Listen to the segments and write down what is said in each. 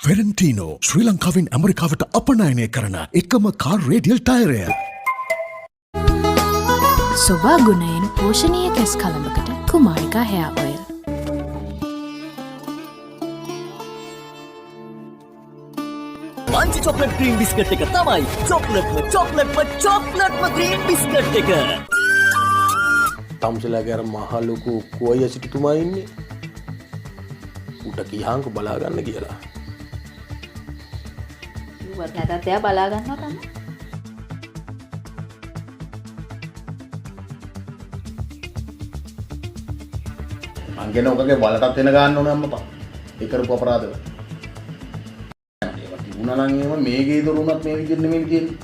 Ferentino ශ්‍රී ලංකාවෙන් ඇමරිකාවට අපනයනය කරන එකම කාර් රේඩියල් ටයරය. සොබා ගුණයෙන් පෝෂණීය කෙස් කලඹකට කුමාරිකා හෙයා ඔයිල්. පංචි චොක්ලට් ක්‍රීම් බිස්කට් එක තමයි චොක්ලට්ම ක්‍රීම් බිස්කට් එක. තම්සලාගේ අර මහ ලොකු කුවයි සිටුතුමා ඉන්නේ. උට කියහන්ක බලා ගන්න කියලා. වත් නැතත් එයා බලා ගන්නවා තමයි. මංගෙන ඔකගේ බලටත් වෙන ගන්න ඕනේ අම්මපා. ඒ කරපු අපරාධවල. ඒවා තිබුණා නම් එහෙම මේ ගේ දොරුණත් මේ විදිහට නෙමෙයි තියෙන්නේ.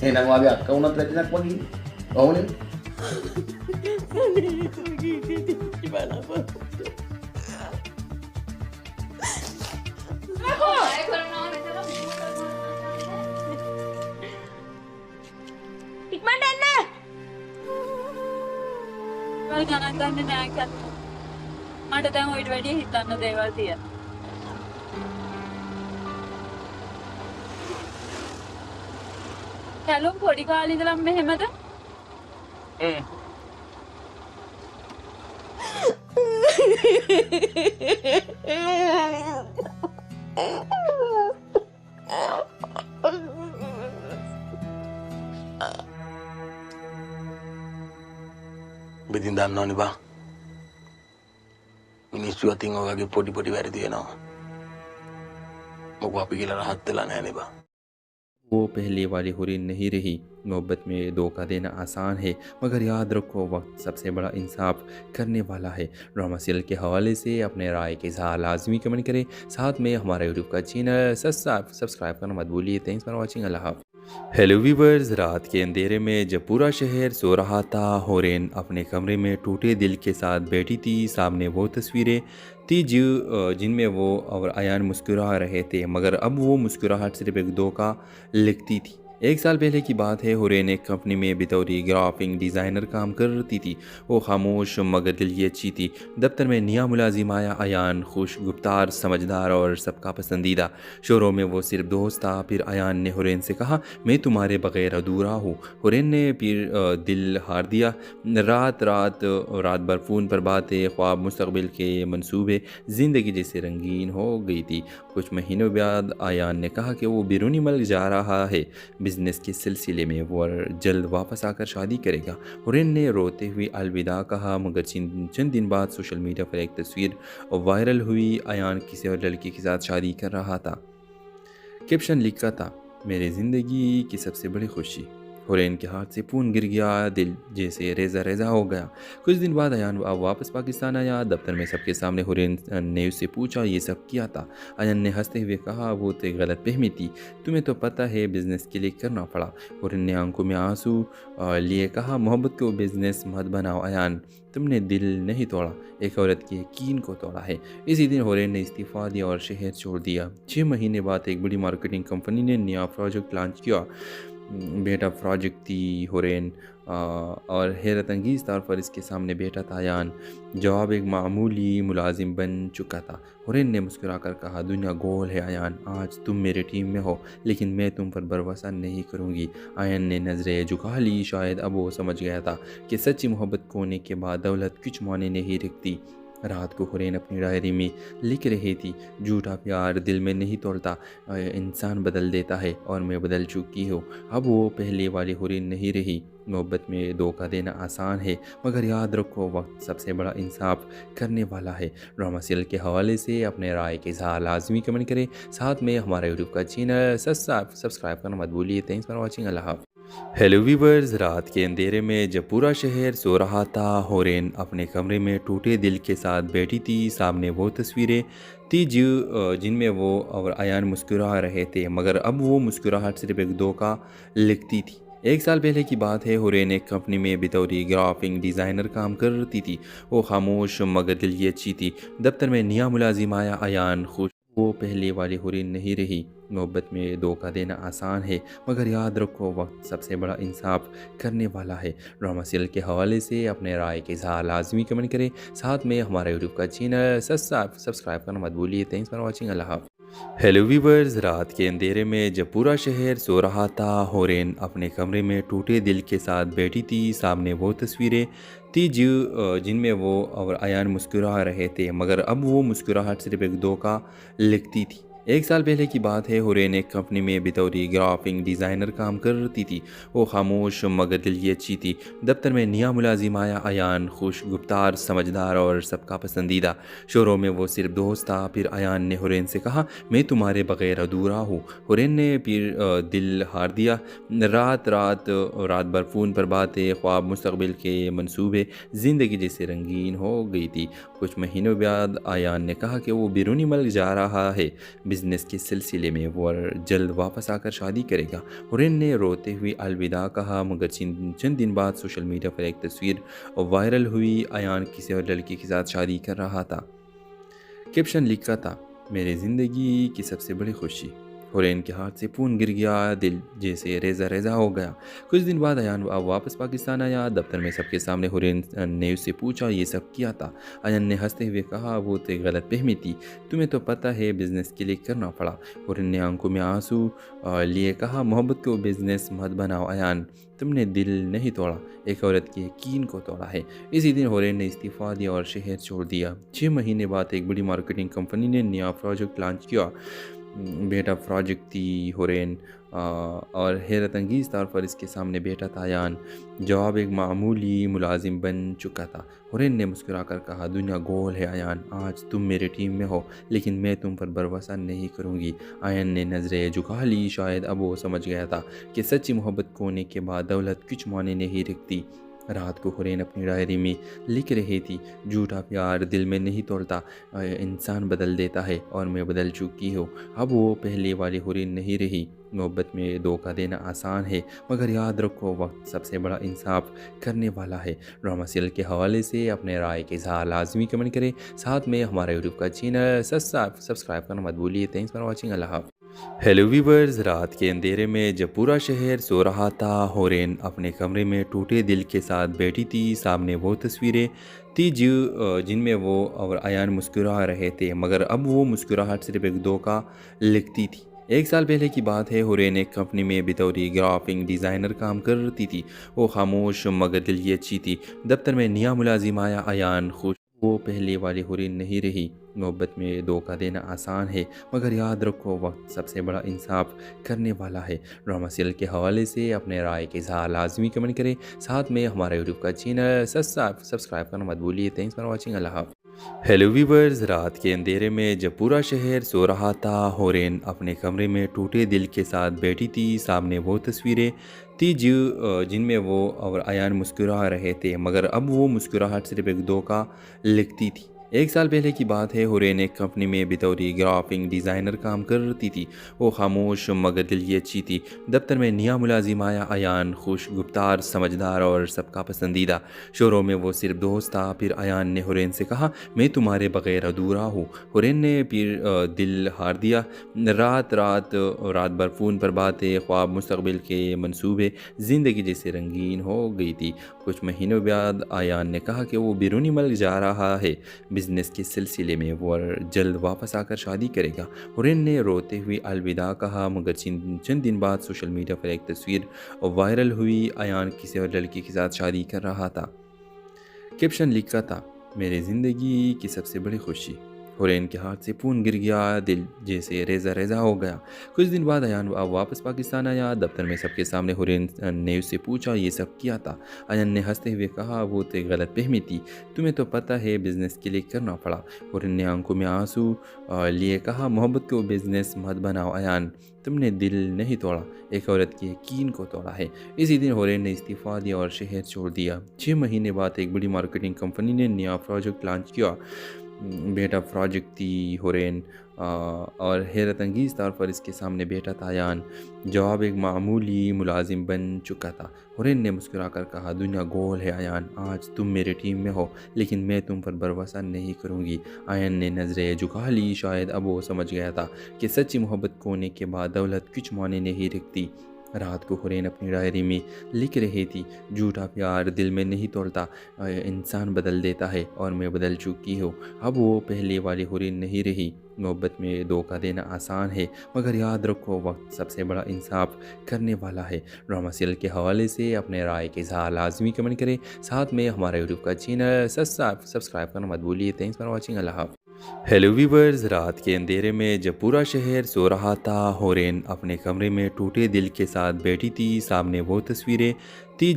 එහෙනම් වාගේ අක්ක වුණත් රැජිනක් වගේ ඉන්නේ. ඔව්නේ. ඉක්මනට එන්න. වල ගණන් ගන්න නෑ කත්. මට දැන් ඔයිට වැඩි හිතන්න දේවල් තියෙනවා. කැලුම් පොඩි කාලේ ඉඳලම මෙහෙමද? බෙදින් දන්නවනේ බා. මිනිස්සු අතින් ඔයගේ පොඩි වැරදි වෙනවා. මොකෝ අපි කියලා රහත් වෙලා නැහැ බා. वो पहले वाली हुरीन नहीं रही। मोहब्बत में धोखा देना आसान है, मगर याद रखो वक्त सबसे बड़ा इंसाफ करने वाला है। ड्रामा सीरियल के हवाले से अपने राय के साथ लाजमी कमेंट करें। साथ में हमारा यूट्यूब का चैनल सब्सक्राइब करना मत भूलिए। Thanks for watching. अल्लाह हाफ़िज़। हेलो व्यूवर्स, रात के अंधेरे में जब पूरा शहर सो रहा था, हुरैन अपने कमरे में टूटे दिल के साथ बैठी थी। सामने वो तस्वीरें थी जिनमें वो और अयान मुस्कुरा रहे थे, मगर अब वो मुस्कुराहट सिर्फ एक धोखा लिखती थी। एक साल पहले की बात है। हुरैन एक कंपनी में बतौर ग्राफिक डिज़ाइनर काम करती थी। वो खामोश मगर दिल की अच्छी थी। दफ्तर में नया मुलाजिम आया। अयान खुश, गुफ्तार, समझदार और सबका पसंदीदा। शोरों में वो सिर्फ दोस्त था। फिर अयान ने हुरैन से कहा, मैं तुम्हारे बगैर अधूरा हूँ। हुरैन ने फिर दिल हार दिया। रात भर फ़ोन पर बातें, ख्वाब, मुस्तकबिल के मंसूबे, ज़िंदगी जैसे रंगीन हो गई थी। कुछ महीनों बाद अयान ने कहा कि वो बैरूनी मुल्क जा रहा है बिज़नेस के सिलसिले में। वो जल्द वापस आकर शादी करेगा। हुरैन ने रोते हुए अलविदा कहा, मगर चंद दिन बाद सोशल मीडिया पर एक तस्वीर वायरल हुई। अयान किसी और लड़की के साथ शादी कर रहा था। कैप्शन लिखा था, मेरी ज़िंदगी की सबसे बड़ी खुशी। हुरैन के हाथ से फ़ोन गिर गया। दिल जैसे रेजा हो गया। कुछ दिन बाद अयान वापस पाकिस्तान आया। दफ्तर में सबके सामने हुरैन ने उससे पूछा, ये सब किया था? अयान ने हंसते हुए कहा, वो तो गलत फहमी थी, तुम्हें तो पता है बिज़नेस के लिए करना पड़ा। हुरैन ने आंखों में आंसू लिए कहा, मोहब्बत को बिज़नेस मत बनाओ अयान, तुमने दिल नहीं तोड़ा, एक औरत के यकीन को तोड़ा है। इसी दिन हुरैन ने इस्तीफ़ा दिया और शहर छोड़ दिया। 6 महीने बाद एक बड़ी मार्केटिंग कंपनी ने नया प्रोजेक्ट लॉन्च किया। बेटा प्रोजेक्ट थी हुरैन और हैरत अंगीज़ तौर पर इसके सामने बैठा था अयान। जवाब एक मामूली मुलाजिम बन चुका था। हुरैन ने मुस्कुरा कर कहा, दुनिया गोल है अयान, आज तुम मेरे टीम में हो, लेकिन मैं तुम पर भरोसा नहीं करूँगी। अयान ने नज़रें झुका ली। शायद अब वो समझ गया था कि सच्ची मोहब्बत खोने के बाद दौलत कुछ मायने नहीं रखती। रात को हुरैन अपनी डायरी में लिख रही थी, झूठा प्यार दिल में नहीं तोड़ता, इंसान बदल देता है और मैं बदल चुकी हूँ। अब वो पहले वाली हुरैन नहीं रही। मोहब्बत में धोखा देना आसान है, मगर याद रखो वक्त सबसे बड़ा इंसाफ करने वाला है। ड्रामा सीरियल के हवाले से अपने राय के साथ लाजमी कमेंट करें। साथ में हमारा यूट्यूब का चैनल सब्सक्राइब करना मत भूलिए। Thanks for watching. अल्लाह हाफ़िज़। हेलो व्यूवर्स, रात के अंधेरे में जब पूरा शहर सो रहा था, हुरैन अपने कमरे में टूटे दिल के साथ बैठी थी। सामने वो तस्वीरें थी जिनमें वो और अयान मुस्कुरा रहे थे, मगर अब वो मुस्कुराहट सिर्फ एक धोखा लिखती थी। एक साल पहले की बात है। हुरैन एक कंपनी में बतौर ग्राफिक डिज़ाइनर काम करती थी। वो खामोश मगर दिल की अच्छी थी। दफ्तर में नया मुलाजिम आया। अयान खुश, वो पहले वाली हुरैन नहीं रही। मोहब्बत में धोखा देना आसान है, मगर याद रखो वक्त सबसे बड़ा इंसाफ करने वाला है। ड्रामा सीरियल के हवाले से अपने राय के साथ लाजमी कमेंट करें। साथ में हमारा यूट्यूब का चैनल सब्सक्राइब करना मत भूलिए। Thanks for watching. अल्लाह हाफ़िज़। हेलो वीवर्स, रात के अंधेरे में जब पूरा शहर सो रहा था, होरेन अपने कमरे में टूटे दिल के साथ बैठी थी। सामने वो तस्वीरें थी जिनमें वो और अयान मुस्कुरा रहे थे, मगर अब वो मुस्कुराहट सिर्फ एक धोखा लिखती थी। एक साल पहले की बात है, हुरैन एक कंपनी में बतौरी ग्राफिक डिज़ाइनर काम करती थी। वो खामोश मगर दिल की अच्छी थी। दफ्तर में नया मुलाजिम आया, अयान खुश गुफ्तार, समझदार और सबका पसंदीदा। शोरों में वो सिर्फ दोस्त था। फिर अयान ने हुरैन से कहा, मैं तुम्हारे बगैर अधूरा हूँ। हुरैन ने फिर दिल हार दिया। रात भर फ़ोन पर बातें, ख्वाब, मुस्तकबिल के मंसूबे, ज़िंदगी जैसे रंगीन हो गई थी। कुछ महीनों बाद अयान ने कहा कि वो बैरूनी मुल्क जा रहा है बिजनेस के सिलसिले में, वो जल्द वापस आकर शादी करेगा। हुरैन ने रोते हुए अलविदा कहा, मगर चंद दिन बाद सोशल मीडिया पर एक तस्वीर वायरल हुई। अयान किसी और लड़की के साथ शादी कर रहा था। कैप्शन लिखा था, मेरी ज़िंदगी की सबसे बड़ी खुशी। हुरैन के हाथ से फ़ोन गिर गया, दिल जैसे रेजा रेजा हो गया। कुछ दिन बाद अयान वापस पाकिस्तान आया। दफ्तर में सबके सामने हुरैन ने उससे पूछा, ये सब किया था? अयान ने हंसते हुए कहा, वो तो एक गलत फहमी थी, तुम्हें तो पता है बिज़नेस के लिए करना पड़ा। हुरैन ने आंखों में आंसू लिए कहा, मोहब्बत को बिज़नेस मत बनाओ अयान, तुमने दिल नहीं तोड़ा, एक औरत के यकीन को तोड़ा है। इसी दिन हुरैन ने इस्तीफ़ा दिया और शहर छोड़ दिया। 6 महीने बाद एक बड़ी मार्केटिंग कंपनी ने नया प्रोजेक्ट लॉन्च किया। बेटा प्रोजेक्ट थी हुरैन और हैरत अंगीज़ तौर पर इसके सामने बैठा था अयान। जवाब एक मामूली मुलाजिम बन चुका था। हुरैन ने मुस्कुरा कर कहा, दुनिया गोल है अयान, आज तुम मेरे टीम में हो, लेकिन मैं तुम पर भरोसा नहीं करूँगी। अयान ने नज़रें झुका ली। शायद अब वो समझ गया था कि सच्ची मोहब्बत खोने के बाद दौलत कुछ माने नहीं रखती। रात को हुरैन अपनी डायरी में लिख रही थी, झूठा प्यार दिल में नहीं तोड़ता, इंसान बदल देता है और मैं बदल चुकी हूँ। अब वो पहले वाली हुरैन नहीं रही। मोहब्बत में धोखा देना आसान है, मगर याद रखो वक्त सबसे बड़ा इंसाफ करने वाला है। ड्रामा सीरियल के हवाले से अपने राय के इज़हार लाजमी कमेंट करें। साथ में हमारे यूट्यूब का चैनल सब्सक्राइब करना मत भूलिए। Thanks for watching. अल्लाह हाफ़िज़। हेलो वीवर्स, रात के अंधेरे में जब पूरा शहर सो रहा था, हुरैन अपने कमरे में टूटे दिल के साथ बैठी थी। सामने वो तस्वीरें थी जिनमें वो और अयान मुस्कुरा रहे थे, मगर अब वो मुस्कुराहट सिर्फ एक धोखा लिखती थी। एक साल पहले की बात है, हुरैन एक कंपनी में बतौरी ग्राफिक डिज़ाइनर काम करती थी। वो खामोश मगर दिल की अच्छी थी। दफ्तर में नया मुलाजिम आया, अयान खुश, वो पहले वाली हुरैन नहीं रही। मोहब्बत में धोखा देना आसान है, मगर याद रखो वक्त सबसे बड़ा इंसाफ करने वाला है। ड्रामा सीरियल के हवाले से अपने राय के इज़हार लाजमी कमेंट करें। साथ में हमारे यूट्यूब का चैनल सब्सक्राइब करना मत भूलिए। Thanks for watching. अल्लाह हाफ़िज़। हेलो वीवर्स, रात के अंधेरे में जब पूरा शहर सो रहा था, हुरैन अपने कमरे में टूटे दिल के साथ बैठी थी। सामने वो तस्वीरें थी जिनमें वो और अयान मुस्कुरा रहे थे, मगर अब वो मुस्कुराहट सिर्फ एक धोखा लिखती थी। एक साल पहले की बात है, हुरैन एक कंपनी में बतौरी ग्राफिक डिज़ाइनर काम करती थी। वो खामोश मगर दिल की अच्छी थी। दफ्तर में नया मुलाजिम आया, अयान खुश गुफ्तार, समझदार और सबका पसंदीदा। शोरों में वो सिर्फ दोस्त था। फिर अयान ने हुरैन से कहा, मैं तुम्हारे बगैर अधूरा हूँ। हुरैन ने फिर दिल हार दिया। रात भर फ़ोन पर बातें, ख्वाब, मुस्तकबिल के मंसूबे, ज़िंदगी जैसे रंगीन हो गई थी। कुछ महीनों बाद अयान ने कहा कि वो बैरूनी मुल्क जा रहा है बिजनेस के सिलसिले में, वो जल्द वापस आकर शादी करेगा। हुरैन ने रोते हुए अलविदा कहा, मगर चंद दिन बाद सोशल मीडिया पर एक तस्वीर वायरल हुई। अयान किसी और लड़की के साथ शादी कर रहा था। कैप्शन लिखा था, मेरी ज़िंदगी की सबसे बड़ी खुशी। हुरैन के हाथ से फ़ोन गिर गया, दिल जैसे रेजा रेजा हो गया। कुछ दिन बाद अयान वापस पाकिस्तान आया। दफ्तर में सबके सामने हुरैन ने उससे पूछा, ये सब किया था? अयान ने हंसते हुए कहा, वो तो एक गलत फहमी थी, तुम्हें तो पता है बिज़नेस के लिए करना पड़ा। हुरैन ने आंखों में आंसू लिए कहा, मोहब्बत को बिज़नेस मत बनाओ अयान, तुमने दिल नहीं तोड़ा, एक औरत के यकीन को तोड़ा है। इसी दिन हुरैन ने इस्तीफ़ा दिया और शहर छोड़ दिया। 6 महीने बाद एक बड़ी मार्केटिंग कंपनी ने नया प्रोजेक्ट लॉन्च किया। बेटा प्रोजेक्ट थी हुरैन और हैरत अंगीज़ तौर पर इसके सामने बैठा था अयान। जवाब एक मामूली मुलाजिम बन चुका था। हुरैन ने मुस्कुरा कर कहा, दुनिया गोल है अयान, आज तुम मेरे टीम में हो, लेकिन मैं तुम पर भरोसा नहीं करूँगी। अयान ने नज़रें झुका ली। शायद अब वो समझ गया था कि सच्ची मोहब्बत खोने के बाद दौलत कुछ माने नहीं रखती। رات کو حورین اپنی ڈائری میں لکھ رہی تھی، جھوٹا پیار دل میں نہیں توڑتا، انسان بدل دیتا ہے اور میں بدل چکی ہوں۔ اب وہ پہلے والی حورین نہیں رہی۔ محبت میں دھوکہ دینا آسان ہے، مگر یاد رکھو وقت سب سے بڑا انصاف کرنے والا ہے۔ ڈرامہ سیریل کے حوالے سے اپنے رائے کے اظہار لازمی کمنٹ کریں، ساتھ میں ہمارا یوٹیوب کا چینل سبسکرائب کرنا مت بھولیے۔ تھینکس فار واچنگ، اللہ حافظ۔ ہیلو ویورز، رات کے اندھیرے میں جب پورا شہر سو رہا تھا، حورین اپنے کمرے میں ٹوٹے دل کے ساتھ بیٹھی تھی۔ سامنے وہ تصویریں تھی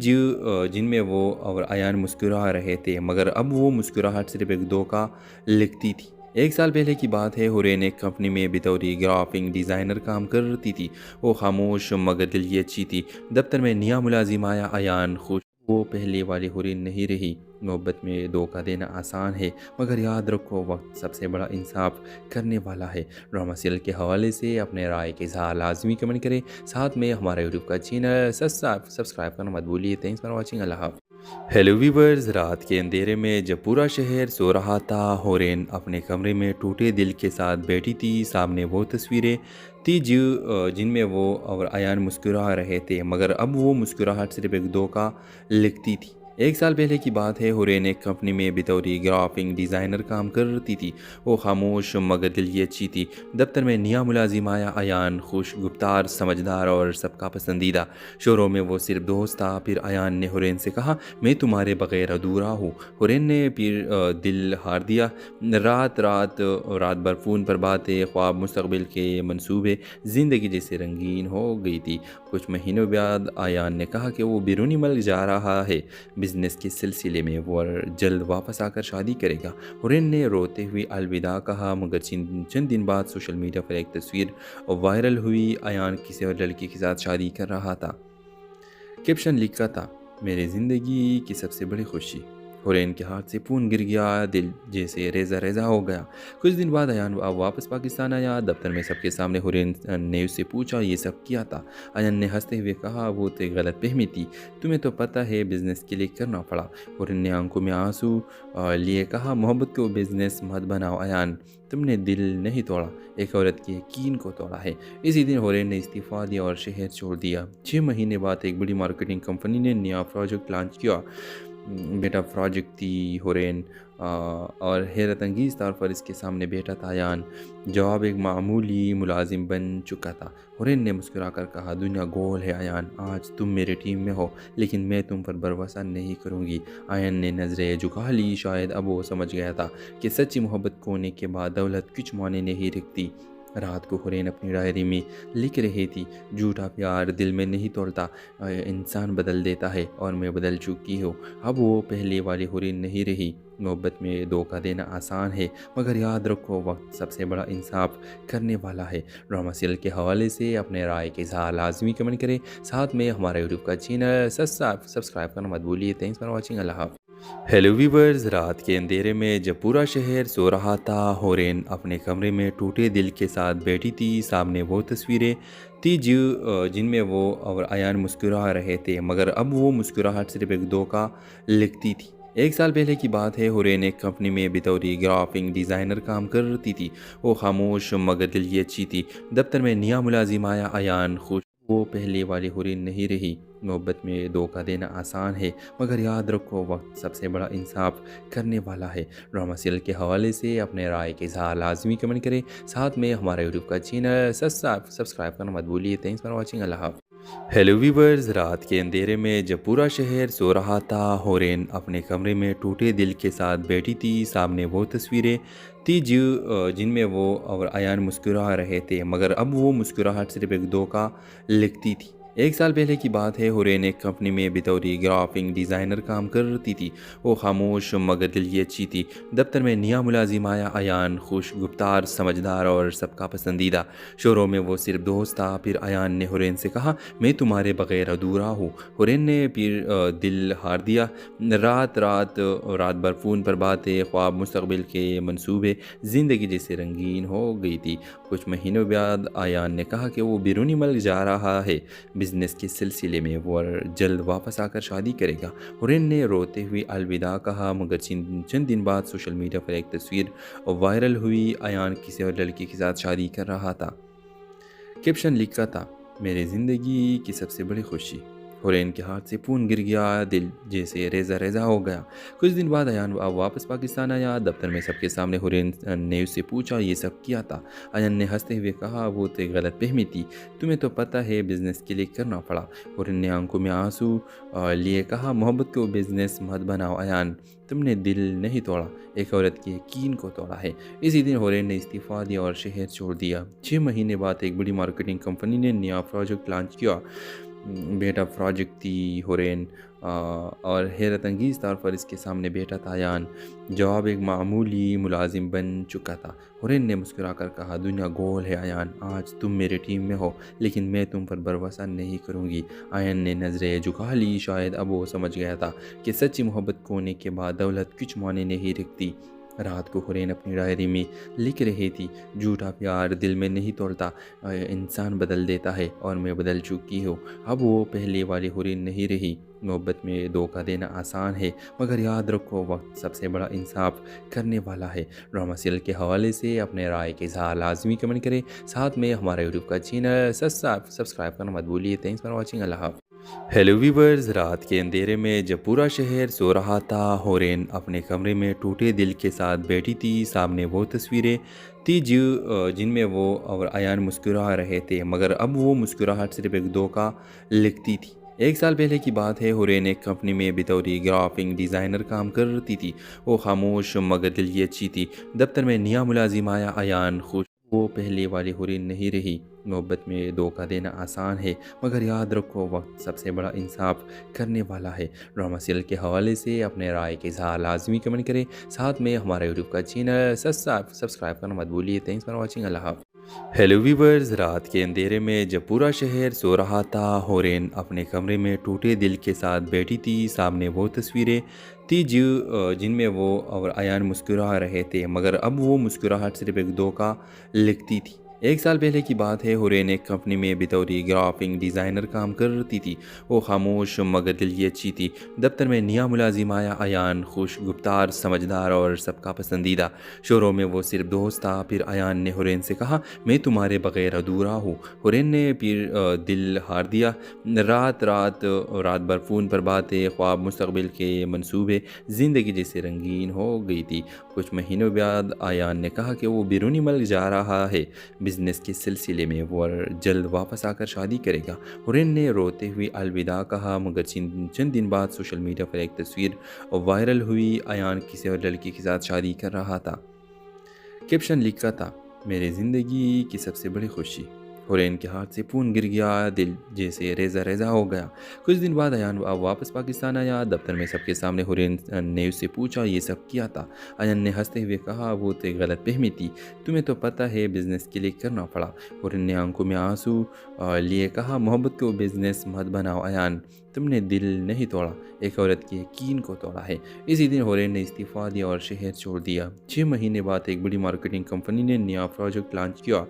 جن میں وہ اور ایان مسکرا رہے تھے، مگر اب وہ مسکراہٹ صرف ایک دھوکہ لگتی تھی۔ 1 سال پہلے کی بات ہے، حورین ایک کمپنی میں بطور گرافک ڈیزائنر کام کرتی تھی۔ وہ خاموش مگر دل کی اچھی تھی۔ دفتر میں نیا ملازم آیا، ایان خوش۔ وہ پہلے والی حورین نہیں رہی۔ محبت میں دھوکہ دینا آسان ہے، مگر یاد رکھو وقت سب سے بڑا انصاف کرنے والا ہے۔ ڈرامہ سیریل کے حوالے سے اپنے رائے کے اظہار لازمی کمنٹ کریں، ساتھ میں ہمارا یوٹیوب کا چینل سبسکرائب کرنا مت بھولیے۔ تھینکس فار واچنگ، اللہ حافظ۔ ہیلو ویورز، رات کے اندھیرے میں جب پورا شہر سو رہا تھا، حورین اپنے کمرے میں ٹوٹے دل کے ساتھ بیٹھی تھی۔ سامنے وہ تصویریں تھی جن میں وہ اور ایان مسکرا رہے تھے، مگر اب وہ مسکراہٹ صرف ایک دھوکہ لگتی تھی۔ 1 سال پہلے کی بات ہے، حورین ایک کمپنی میں بطور گرافک ڈیزائنر کام کرتی تھی۔ وہ خاموش مگر دل کی اچھی تھی۔ دفتر میں نیا ملازم آیا، ایان خوش گفتار، سمجھدار اور سب کا پسندیدہ۔ شروع میں وہ صرف دوست تھا، پھر ایان نے حورین سے کہا، میں تمہارے بغیر ادھورا ہوں۔ حورین نے پھر دل ہار دیا۔ رات بھر فون پر باتیں، خواب، مستقبل کے منصوبے، زندگی جیسے رنگین ہو گئی تھی۔ کچھ مہینوں بعد ایان نے کہا کہ وہ بیرونی ملک جا رہا ہے، بزنس کے سلسلے میں۔ وہ جلد واپس آ کر شادی کرے گا۔ حورین نے روتے ہوئے الوداع کہا، مگر چند دن بعد سوشل میڈیا پر ایک تصویر وائرل ہوئی۔ ایان کسی اور لڑکی کے ساتھ شادی کر رہا تھا۔ کیپشن لکھا تھا، میری زندگی کی سب سے بڑی خوشی۔ حورین کے ہاتھ سے فون گر گیا، دل جیسے ریزہ ریزہ ہو گیا۔ کچھ دن بعد ایان واپس پاکستان آیا۔ دفتر میں سب کے سامنے حورین نے اس سے پوچھا، یہ سب کیا تھا؟ ایان نے ہنستے ہوئے کہا، وہ تو ایک غلط فہمی تھی، تمہیں تو پتہ ہے بزنس کے لیے کرنا پڑا۔ حورین نے آنکھوں میں آنسو لیے کہا، محبت کو بزنس مت بناؤ ایان، تم نے دل نہیں توڑا، ایک عورت کے یقین کو توڑا ہے۔ اسی دن حورین نے استعفیٰ دیا اور شہر چھوڑ دیا۔ 6 مہینے بعد ایک بڑی مارکیٹنگ کمپنی نے نیا پروجیکٹ لانچ کیا۔ بیٹا پروجیکٹ تھی حورین، اور حیرت انگیز طور پر اس کے سامنے بیٹا تھا ایان۔ جواب ایک معمولی ملازم بن چکا تھا۔ حورین نے مسکرا کر کہا، دنیا گول ہے ایان، آج تم میرے ٹیم میں ہو، لیکن میں تم پر بھروسہ نہیں کروں گی۔ ایان نے نظریں جھکا لی، شاید اب وہ سمجھ گیا تھا کہ سچی محبت کھونے کے بعد دولت کچھ معنی نہیں رکھتی۔ رات کو حورین اپنی ڈائری میں لکھ رہی تھی، جھوٹا پیار دل میں نہیں توڑتا، انسان بدل دیتا ہے اور میں بدل چکی ہوں۔ اب وہ پہلے والی حورین نہیں رہی۔ محبت میں دھوکہ دینا آسان ہے، مگر یاد رکھو وقت سب سے بڑا انصاف کرنے والا ہے۔ ڈرامہ سیریل کے حوالے سے اپنے رائے کے اظہار لازمی کمنٹ کریں، ساتھ میں ہمارا یوٹیوب کا چینل سبسکرائب کرنا مت بھولیے۔ تھینکس فار واچنگ، اللہ حافظ۔ ہیلو ویورز، رات کے اندھیرے میں جب پورا شہر سو رہا تھا، حورین اپنے کمرے میں ٹوٹے دل کے ساتھ بیٹھی تھی۔ سامنے وہ تصویریں تھی جن میں وہ اور ایان مسکرا رہے تھے، مگر اب وہ مسکراہٹ صرف ایک دھوکہ لگتی تھی۔ 1 سال پہلے کی بات ہے، حورین ایک کمپنی میں بطور گرافک ڈیزائنر کام کرتی تھی۔ وہ خاموش مگر دل کی اچھی تھی۔ دفتر میں نیا ملازم آیا، ایان خوش۔ وہ پہلے والی حورین نہیں رہی۔ محبت میں دھوکہ دینا آسان ہے، مگر یاد رکھو وقت سب سے بڑا انصاف کرنے والا ہے۔ ڈرامہ سیریل کے حوالے سے اپنے رائے کے اظہار لازمی کمنٹ کریں، ساتھ میں ہمارا یوٹیوب کا چینل سبسکرائب کرنا مت بھولیے۔ تھینکس فار واچنگ، اللہ حافظ۔ ہیلو ویورز، رات کے اندھیرے میں جب پورا شہر سو رہا تھا، حورین اپنے کمرے میں ٹوٹے دل کے ساتھ بیٹھی تھی۔ سامنے وہ تصویریں تھی جن میں وہ اور ایان مسکرا رہے تھے، مگر اب وہ مسکراہٹ صرف ایک دھوکہ لگتی تھی۔ 1 سال پہلے کی بات ہے، حورین ایک کمپنی میں بطور گرافک ڈیزائنر کام کرتی تھی۔ وہ خاموش مگر دل کی اچھی تھی۔ دفتر میں نیا ملازم آیا، ایان خوش گفتار، سمجھدار اور سب کا پسندیدہ۔ شروع میں وہ صرف دوست تھا، پھر ایان نے حورین سے کہا، میں تمہارے بغیر ادھورا ہوں۔ حورین نے پھر دل ہار دیا۔ رات بھر فون پر باتیں، خواب، مستقبل کے منصوبے، زندگی جیسے رنگین ہو گئی تھی۔ کچھ مہینوں بعد ایان نے کہا کہ وہ بیرونی ملک جا رہا ہے، بزنس کے سلسلے میں۔ وہ جلد واپس آ کر شادی کرے گا۔ حورین نے روتے ہوئے الوداع کہا، مگر چند دن بعد سوشل میڈیا پر ایک تصویر وائرل ہوئی۔ ایان کسی اور لڑکی کے ساتھ شادی کر رہا تھا۔ کیپشن لکھا تھا، मेरी ज़िंदगी की सबसे बड़ी खुशी। हुरैन के हाथ से फ़ोन गिर गया, दिल जैसे रेज़ा रेज़ा हो गया। कुछ दिन बाद अयान वापस पाकिस्तान आया। दफ्तर में सबके सामने हुरैन ने उससे पूछा, ये सब किया था? अयान ने हंसते हुए कहा, वो तो एक गलत फहमी थी, तुम्हें तो पता है बिज़नेस के लिए करना पड़ा। हुरैन ने आंखों में आंसू लिए कहा, मोहब्बत को बिज़नेस मत बनाओ अयान, तुमने दिल नहीं तोड़ा, एक औरत के यकीन को तोड़ा है। इसी दिन हुरैन ने इस्तीफ़ा दिया और शहर छोड़ दिया। 6 महीने बाद एक बड़ी मार्केटिंग कंपनी ने नया प्रोजेक्ट लॉन्च किया। बेटा प्रोजेक्ट थी हुरैन और हैरत अंगीज़ तौर पर इसके सामने बेटा था अयान। जवाब एक मामूली मुलाजिम बन चुका था। हुरैन ने मुस्कुराकर कहा, दुनिया गोल है अयान, आज तुम मेरे टीम में हो लेकिन मैं तुम पर भरोसा नहीं करूँगी। अयान ने नज़रें झुका ली। शायद अब वो समझ गया था कि सच्ची मोहब्बत खोने के बाद दौलत कुछ मायने नहीं रखती। रात को हुरैन अपनी डायरी में लिख रही थी, झूठा प्यार दिल में नहीं तोड़ता, इंसान बदल देता है और मैं बदल चुकी हूँ। अब वो पहले वाली हुरैन नहीं रही। मोहब्बत में धोखा देना आसान है, मगर याद रखो वक्त सबसे बड़ा इंसाफ करने वाला है। ड्रामा सीरियल के हवाले से अपने राय के इज़हार लाजमी कमेंट करें। साथ में हमारे यूट्यूब का चैनल सब्सक्राइब करना मत भूलिए। Thanks for watching. अल्लाह हाफ़िज़। हेलो वीवर्स, रात के अंधेरे में जब पूरा शहर सो रहा था, हुरैन अपने कमरे में टूटे दिल के साथ बैठी थी। सामने वो तस्वीरें थी जिनमें वो और अयान मुस्कुरा रहे थे, मगर अब वो मुस्कुराहट सिर्फ एक धोखा लिखती थी। 1 साल पहले की बात है। हुरैन एक कंपनी में बतौर ग्राफिक डिज़ाइनर काम करती थी। वो खामोश मगर दिल की अच्छी थी। दफ्तर में नया मुलाजिम आया, अयान खुश। वो पहले वाली हुरैन नहीं रही। मोहब्बत में धोखा देना आसान है, मगर याद रखो वक्त सबसे बड़ा इंसाफ करने वाला है। ड्रामा सीरियल के हवाले से अपने राय के इज़हार लाजमी कमेंट करें। साथ में हमारे यूट्यूब का चैनल सब्सक्राइब करना मत भूलिए। Thanks for watching. अल्लाह हाफ़िज़। हेलो वीवर्स, रात के अंधेरे में जब पूरा शहर सो रहा था, हुरैन अपने कमरे में टूटे दिल के साथ बैठी थी। सामने वो तस्वीरें थी जिनमें वो और अयान मुस्कुरा रहे थे, मगर अब वो मुस्कुराहट सिर्फ एक धोखा लिखती थी। 1 साल पहले की बात है। हुरैन एक कंपनी में बतौर ग्राफिक डिज़ाइनर काम करती थी। वो खामोश मगर दिल की अच्छी थी। दफ्तर में नया मुलाजिम आया, अयान खुश, गुप्तार, समझदार और सबका पसंदीदा। शोरों में वो सिर्फ दोस्त था। फिर अयान ने हुरैन से कहा, मैं तुम्हारे बगैर अधूरा हूँ। हुरैन ने फिर दिल हार दिया। रात भर फ़ोन पर बातें, ख्वाब, मुस्तकबिल के मंसूबे, ज़िंदगी जैसे रंगीन हो गई थी। कुछ महीनों बाद अयान ने कहा कि वो बैरूनी मुल्क जा रहा है बिज़नेस के सिलसिले में, वो जल्द वापस आकर शादी करेगा। हुरैन ने रोते हुए अलविदा कहा, मगर चंद दिन बाद सोशल मीडिया पर एक तस्वीर वायरल हुई। अयान किसी और लड़की के साथ शादी कर रहा था। कैप्शन लिखा था, मेरी ज़िंदगी की सबसे बड़ी खुशी। हुरैन के हाथ से फ़ोन गिर गया, दिल जैसे रेज़ा रेज़ा हो गया। कुछ दिन बाद अयान वापस पाकिस्तान आया। दफ्तर में सबके सामने हुरैन ने उससे पूछा, ये सब किया था? अयान ने हंसते हुए कहा, वो तो एक गलत फहमी थी, तुम्हें तो पता है बिज़नेस के लिए करना पड़ा। हुरैन ने आंखों में आंसू लिए कहा, मोहब्बत को बिज़नेस मत बनाओ अयान, तुमने दिल नहीं तोड़ा, एक औरत के यकीन को तोड़ा है। इसी दिन हुरैन ने इस्तीफ़ा दिया और शहर छोड़ दिया। 6 महीने बाद एक बड़ी मार्केटिंग कंपनी ने नया प्रोजेक्ट लॉन्च किया।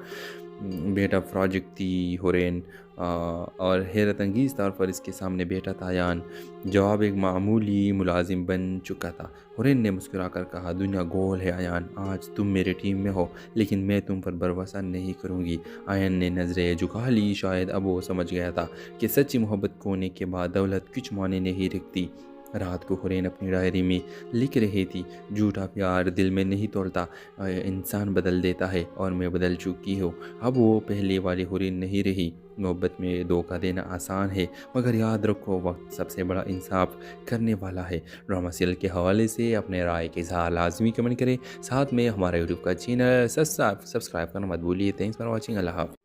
बेटा प्रोजेक्ट थी हुरैन और हैरत अंगीज़ तौर पर इसके सामने बेटा था अयान। जवाब एक मामूली मुलाजिम बन चुका था। हुरैन ने मुस्कुराकर कहा, दुनिया गोल है अयान, आज तुम मेरे टीम में हो लेकिन मैं तुम पर भरोसा नहीं करूँगी। अयान ने नज़रें झुका ली। शायद अब वो समझ गया था कि सच्ची मोहब्बत खोने के बाद दौलत कुछ मायने नहीं रखती। रात को हुरैन अपनी डायरी में लिख रही थी, झूठा प्यार दिल में नहीं तोड़ता, इंसान बदल देता है और मैं बदल चुकी हूँ। अब वो पहले वाली हुरैन नहीं रही। मोहब्बत में धोखा देना आसान है, मगर याद रखो वक्त सबसे बड़ा इंसाफ करने वाला है। ड्रामा सीरियल के हवाले से अपने राय के इज़हार लाजमी कमेंट करें। साथ में हमारे यूट्यूब का चैनल सब्सक्राइब करना मत भूलिए। Thanks for watching. अल्लाह हाफ़िज़।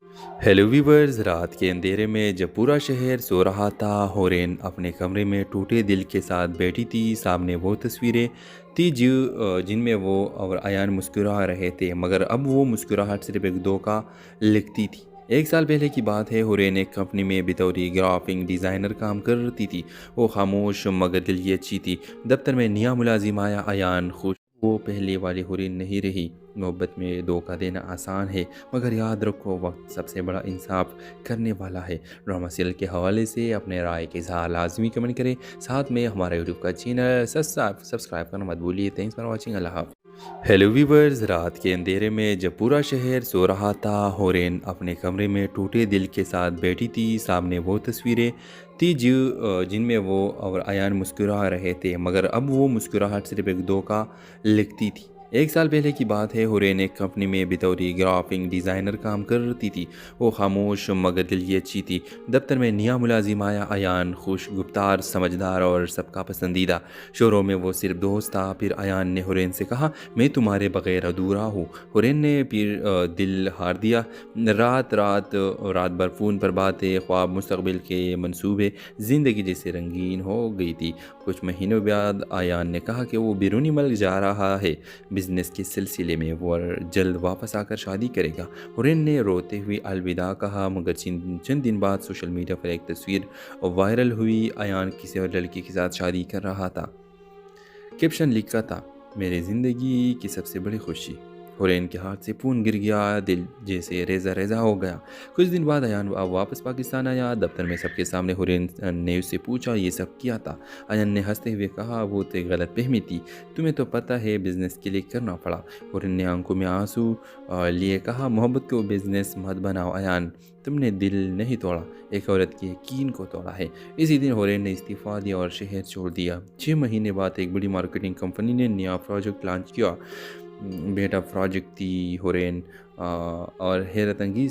हेलो वीवर्स, रात के अंधेरे में जब पूरा शहर सो रहा था, हुरैन अपने कमरे में टूटे दिल के साथ बैठी थी। सामने वो तस्वीरें थी जिनमें वो और अयान मुस्कुरा रहे थे, मगर अब वो मुस्कुराहट सिर्फ एक धोखा लिखती थी। 1 साल पहले की बात है। हुरैन एक कंपनी में बतौर ग्राफिक डिज़ाइनर काम करती थी। वो खामोश मगर दिल की अच्छी थी। दफ्तर में नया मुलाजिम आया, अयान खुश। वो पहले वाली हुरैन नहीं रही। मोहब्बत में धोखा देना आसान है, मगर याद रखो वक्त सबसे बड़ा इंसाफ करने वाला है। ड्रामा सीरियल के हवाले से अपने राय के इज़हार लाजमी कमेंट करें। साथ में हमारे यूट्यूब का चैनल सब्सक्राइब करना मत भूलिए। Thanks for watching. अल्लाह हाफ़िज़। हेलो वीवर्स, रात के अंधेरे में जब पूरा शहर सो रहा था, होरेन अपने कमरे में टूटे दिल के साथ बैठी थी। सामने वो तस्वीरें थी जिनमें वो और अयान मुस्कुरा रहे थे, मगर अब वो मुस्कुराहट सिर्फ एक धोखा लिखती थी। 1 साल पहले की बात है। होरेन एक कंपनी में बतौरी ग्राफिक डिज़ाइनर काम करती थी। वो खामोश मगर दिल की अच्छी थी। दफ्तर में नया मुलाजिम आया। अयान खुश गुफ्तार, समझदार और सबका पसंदीदा। शोरों में वो सिर्फ दोस्त था। फिर अयान ने होरेन से कहा, मैं तुम्हारे बगैर अधूरा हूँ। होरेन ने फिर दिल हार दिया। रात भर फ़ोन पर बातें, ख्वाब, मुस्तकबिल के मंसूबे, ज़िंदगी जैसे रंगीन हो गई थी। कुछ महीनों बाद अयान ने कहा कि वो बैरूनी मुल्क जा रहा है बिजनेस के सिलसिले में। वो जल्द वापस आकर शादी करेगा। होरेन ने रोते हुए अलविदा कहा, मगर चंद दिन बाद सोशल मीडिया पर एक तस्वीर वायरल हुई। अयान किसी और लड़की के साथ शादी कर रहा था। कैप्शन लिखा था, मेरी ज़िंदगी की सबसे बड़ी खुशी। होरेन के हाथ से फ़ोन गिर गया। दिल जैसे रेजा रेजा हो गया। कुछ दिन बाद अयान वापस पाकिस्तान आया। दफ्तर में सबके सामने होरेन ने उससे पूछा, ये सब क्या था? अयान ने हंसते हुए कहा, वो तो गलत फहमी थी, तुम्हें तो पता है बिज़नेस के लिए करना पड़ा। होरेन ने आंखों में आंसू लिए कहा, मोहब्बत को बिज़नेस मत बनाओ अयान, तुमने दिल नहीं तोड़ा, एक औरत के यकीन को तोड़ा है। इसी दिन होरेन ने इस्तीफ़ा दिया और शहर छोड़ दिया। 6 महीने बाद एक बड़ी मार्केटिंग कंपनी ने नया प्रोजेक्ट लॉन्च किया। बेटा प्रोजेक्ट थी होरेन और हैरत अंगेज़